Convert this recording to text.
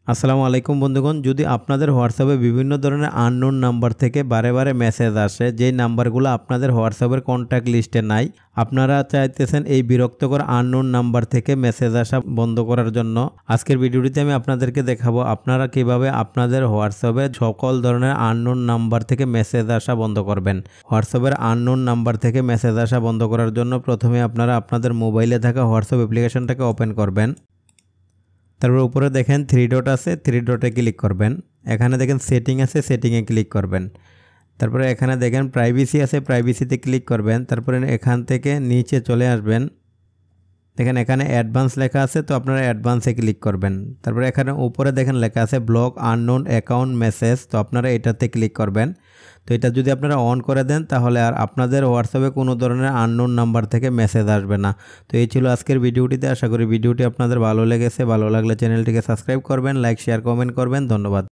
আসসালামু আলাইকুম বন্ধুগণ, যদি আপনাদের হোয়াটসঅ্যাপে বিভিন্ন ধরনের আননোন নাম্বার থেকে বারে বারে মেসেজ আসে, যেই নাম্বারগুলো আপনাদের হোয়াটসঅ্যাপের কন্ট্যাক্ট লিস্টে নাই, আপনারা চাইতেছেন এই বিরক্তকর আননোন নাম্বার থেকে মেসেজ আসা বন্ধ করার জন্য আজকের ভিডিওটিতে আমি আপনাদেরকে দেখাবো আপনারা কিভাবে আপনাদের হোয়াটসঅ্যাপে সকল ধরনের আননোন নাম্বার থেকে মেসেজ আসা বন্ধ করবেন। হোয়াটসঅ্যাপের আননোন নাম্বার থেকে মেসেজ আসা বন্ধ করার জন্য প্রথমে আপনারা আপনাদের মোবাইলে থাকা হোয়াটসঅ্যাপ অ্যাপ্লিকেশনটাকে ওপেন করবেন। তারপর উপরে দেখেন থ্রি ডট আছে, থ্রি ডটে ক্লিক করবেন। এখানে দেখেন সেটিং আছে, সেটিংয়ে ক্লিক করবেন। তারপরে এখানে দেখেন প্রাইভেসি আছে, প্রাইভেসিতে ক্লিক করবেন। তারপরে এখান থেকে নিচে চলে আসবেন, দেখেন এখানে অ্যাডভান্স লেখা আছে, তো আপনারা অ্যাডভান্সে ক্লিক করবেন। তারপরে এখানে উপরে দেখেন লেখা আছে ব্লক আননোন অ্যাকাউন্ট মেসেজ, তো আপনারা এটাতে ক্লিক করবেন। তো এটা যদি আপনারা অন করে দেন তাহলে আর আপনাদের হোয়াটসঅ্যাপে কোনো ধরনের আননোন নাম্বার থেকে মেসেজ আসবে না। তো এই ছিল আজকের ভিডিওটিতে। আশা করি ভিডিওটি আপনাদের ভালো লেগেছে। ভালো লাগলে চ্যানেলটিকে সাবস্ক্রাইব করবেন, লাইক শেয়ার কমেন্ট করবেন। ধন্যবাদ।